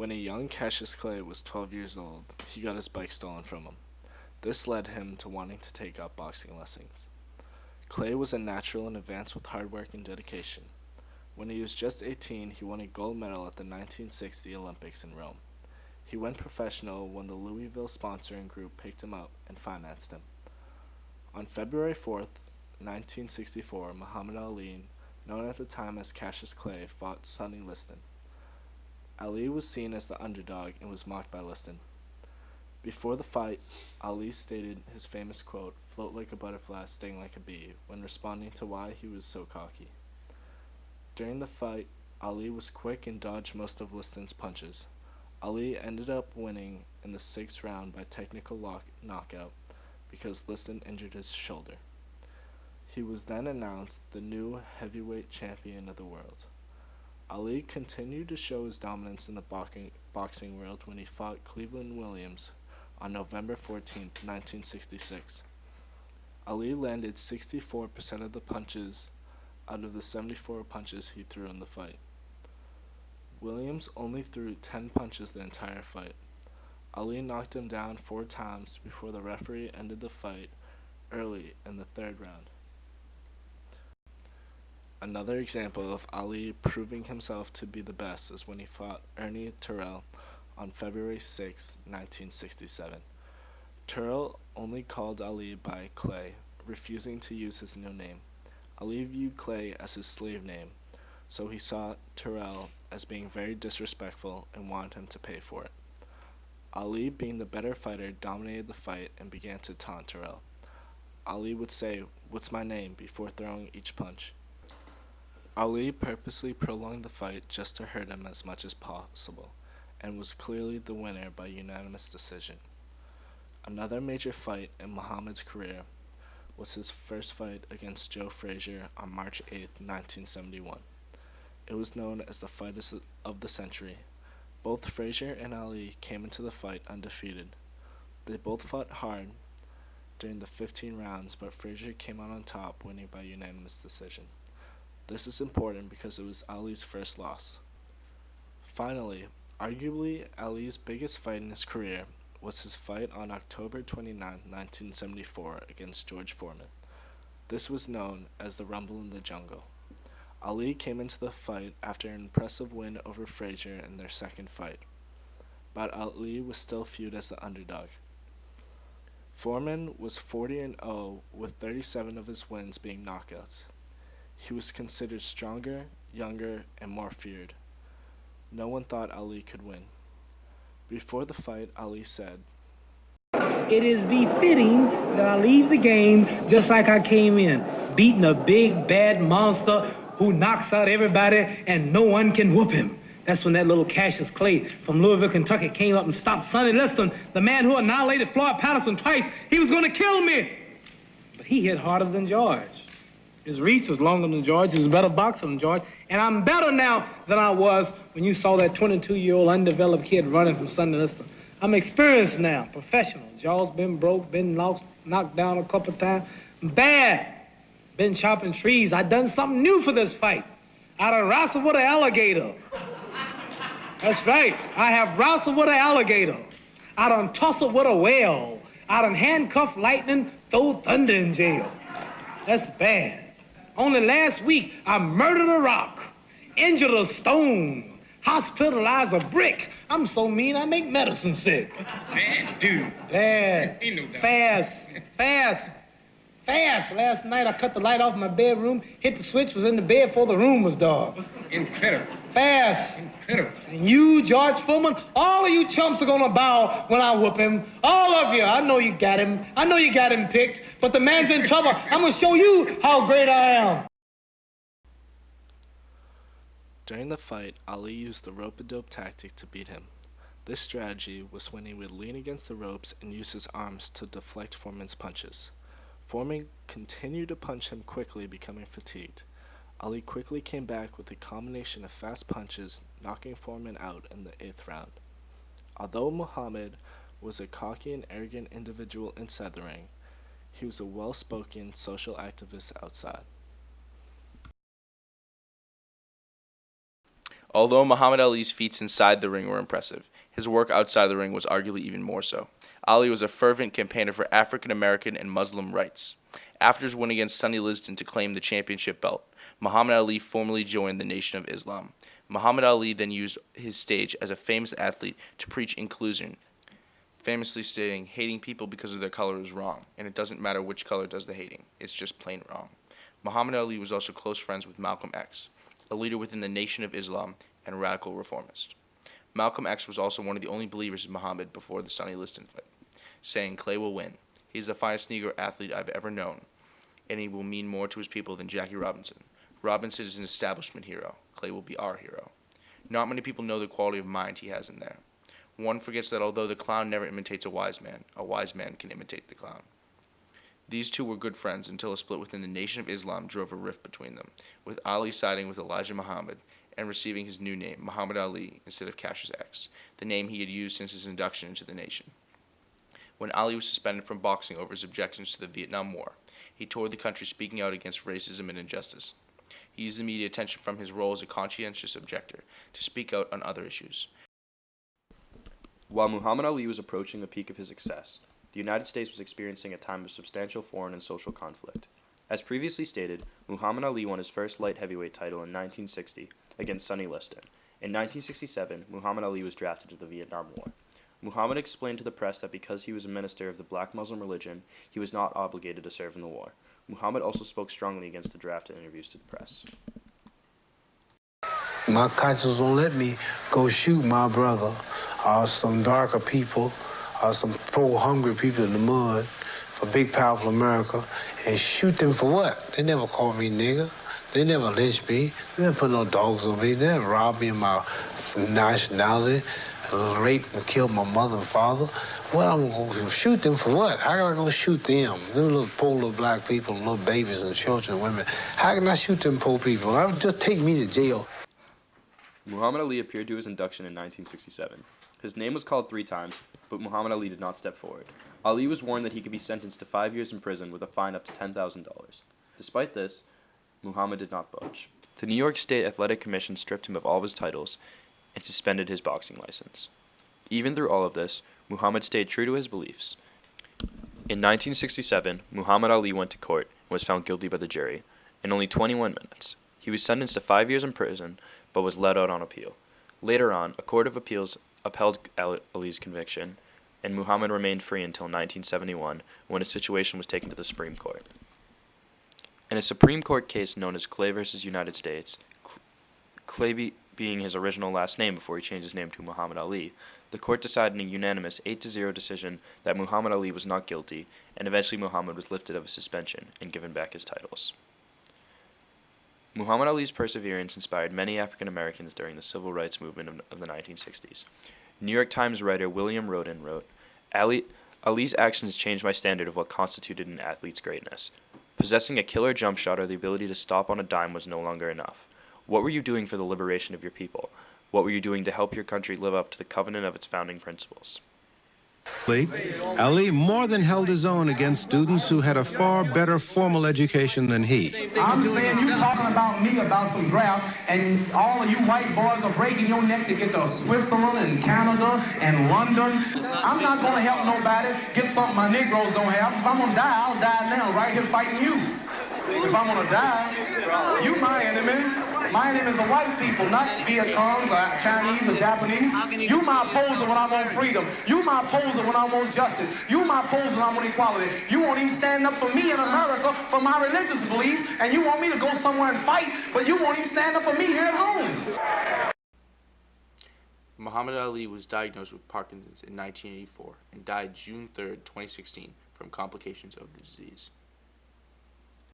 When a young Cassius Clay was 12 years old, he got his bike stolen from him. This led him to wanting to take up boxing lessons. Clay was a natural and advanced with hard work and dedication. When he was just 18, he won a gold medal at the 1960 Olympics in Rome. He went professional when the Louisville sponsoring group picked him up and financed him. On February 4th, 1964, Muhammad Ali, known at the time as Cassius Clay, fought Sonny Liston. Ali was seen as the underdog and was mocked by Liston. Before the fight, Ali stated his famous quote, "Float like a butterfly, sting like a bee," when responding to why he was so cocky. During the fight, Ali was quick and dodged most of Liston's punches. Ali ended up winning in the sixth round by technical knockout because Liston injured his shoulder. He was then announced the new heavyweight champion of the world. Ali continued to show his dominance in the boxing world when he fought Cleveland Williams on November 14, 1966. Ali landed 64% of the punches out of the 74 punches he threw in the fight. Williams only threw 10 punches the entire fight. Ali knocked him down 4 times before the referee ended the fight early in the third round. Another example of Ali proving himself to be the best is when he fought Ernie Terrell on February 6, 1967. Terrell only called Ali by Clay, refusing to use his new name. Ali viewed Clay as his slave name, so he saw Terrell as being very disrespectful and wanted him to pay for it. Ali, being the better fighter, dominated the fight and began to taunt Terrell. Ali would say, "What's my name?" before throwing each punch. Ali purposely prolonged the fight just to hurt him as much as possible, and was clearly the winner by unanimous decision. Another major fight in Muhammad's career was his first fight against Joe Frazier on March 8, 1971. It was known as the fight of the century. Both Frazier and Ali came into the fight undefeated. They both fought hard during the 15 rounds, but Frazier came out on top, winning by unanimous decision. This is important because it was Ali's first loss. Finally, arguably Ali's biggest fight in his career was his fight on October 29, 1974 against George Foreman. This was known as the Rumble in the Jungle. Ali came into the fight after an impressive win over Frazier in their second fight, but Ali was still viewed as the underdog. Foreman was 40-0 with 37 of his wins being knockouts. He was considered stronger, younger, and more feared. No one thought Ali could win. Before the fight, Ali said, "It is befitting that I leave the game just like I came in, beating a big, bad monster who knocks out everybody and no one can whoop him." That's when that little Cassius Clay from Louisville, Kentucky came up and stopped Sonny Liston, the man who annihilated Floyd Patterson twice. He was going to kill me. But he hit harder than George. His reach was longer than George. He was a better boxer than George. And I'm better now than I was when you saw that 22-year-old undeveloped kid running from Sonny Liston. I'm experienced now, professional. Jaw's been broke, been knocked down a couple times. Bad. Been chopping trees. I done something new for this fight. I done wrestled with an alligator. That's right. I have wrestled with an alligator. I done tussled with a whale. I done handcuffed lightning, throw thunder in jail. That's bad. Only last week, I murdered a rock, injured a stone, hospitalized a brick. I'm so mean, I make medicine sick. Man, dude. Bad. Ain't no doubt. Fast. Last night, I cut the light off my bedroom, hit the switch, was in the bed before the room was dark. Incredible. Fast. Incredible. And you, George Foreman, all of you chumps are gonna bow when I whoop him. All of you. I know you got him. I know you got him picked, but the man's in trouble. I'm gonna show you how great I am. During the fight, Ali used the rope-a-dope tactic to beat him. This strategy was when he would lean against the ropes and use his arms to deflect Foreman's punches. Foreman continued to punch him quickly, becoming fatigued. Ali quickly came back with a combination of fast punches, knocking Foreman out in the 8th round. Although Muhammad was a cocky and arrogant individual inside the ring, he was a well-spoken social activist outside. Although Muhammad Ali's feats inside the ring were impressive, his work outside the ring was arguably even more so. Ali was a fervent campaigner for African American and Muslim rights. After his win against Sonny Liston to claim the championship belt, Muhammad Ali formally joined the Nation of Islam. Muhammad Ali then used his stage as a famous athlete to preach inclusion, famously stating, "Hating people because of their color is wrong, and it doesn't matter which color does the hating. It's just plain wrong." Muhammad Ali was also close friends with Malcolm X, a leader within the Nation of Islam and radical reformist. Malcolm X was also one of the only believers in Muhammad before the Sonny Liston fight, saying, "Clay will win. He is the finest Negro athlete I've ever known, and he will mean more to his people than Jackie Robinson. Robinson is an establishment hero. Clay will be our hero." Not many people know the quality of mind he has in there. One forgets that although the clown never imitates a wise man can imitate the clown. These two were good friends until a split within the Nation of Islam drove a rift between them, with Ali siding with Elijah Muhammad and receiving his new name, Muhammad Ali, instead of Cassius X, the name he had used since his induction into the nation. When Ali was suspended from boxing over his objections to the Vietnam War, he toured the country speaking out against racism and injustice. He used the media attention from his role as a conscientious objector to speak out on other issues. While Muhammad Ali was approaching the peak of his success, the United States was experiencing a time of substantial foreign and social conflict. As previously stated, Muhammad Ali won his first light heavyweight title in 1960 against Sonny Liston. In 1967, Muhammad Ali was drafted to the Vietnam War. Muhammad explained to the press that because he was a minister of the black Muslim religion, he was not obligated to serve in the war. Muhammad also spoke strongly against the draft in interviews to the press. My conscience won't let me go shoot my brother or some darker people or some poor, hungry people in the mud for big, powerful America and shoot them for what? They never called me nigger. They never lynched me. They never put no dogs on me. They never robbed me of my nationality, raped and killed my mother and father. What, I'm going to shoot them for what? How can I go shoot them? Them little poor little black people, little babies and children and women. How can I shoot them poor people? I would just take me to jail. Muhammad Ali appeared to his induction in 1967. His name was called 3 times, but Muhammad Ali did not step forward. Ali was warned that he could be sentenced to 5 years in prison with a fine up to $10,000. Despite this, Muhammad did not budge. The New York State Athletic Commission stripped him of all of his titles and suspended his boxing license. Even through all of this, Muhammad stayed true to his beliefs. In 1967, Muhammad Ali went to court and was found guilty by the jury in only 21 minutes. He was sentenced to 5 years in prison, but was let out on appeal. Later on, a court of appeals upheld Ali's conviction, and Muhammad remained free until 1971, when his situation was taken to the Supreme Court. In a Supreme Court case known as Clay v. United States, Clay being his original last name before he changed his name to Muhammad Ali, the court decided in a unanimous 8-0 decision that Muhammad Ali was not guilty, and eventually Muhammad was lifted of his suspension and given back his titles. Muhammad Ali's perseverance inspired many African Americans during the civil rights movement of the 1960s. New York Times writer William Roden wrote, Ali's actions changed my standard of what constituted an athlete's greatness. Possessing a killer jump shot or the ability to stop on a dime was no longer enough. What were you doing for the liberation of your people? What were you doing to help your country live up to the covenant of its founding principles? Ali more than held his own against students who had a far better formal education than he. I'm saying you talking about me about some draft, and all of you white boys are breaking your neck to get to Switzerland and Canada and London. I'm not going to help nobody get something my Negroes don't have. If I'm going to die, I'll die now, right here fighting you. If I'm going to die, you my enemy. My enemies are white people, not Viet Congs or Chinese or Japanese. You my opposer when I want freedom. You my opposer when I want justice. You my opposer when I want equality. You won't even stand up for me in America for my religious beliefs, and you want me to go somewhere and fight, but you won't even stand up for me here at home. Muhammad Ali was diagnosed with Parkinson's in 1984 and died June 3, 2016 from complications of the disease.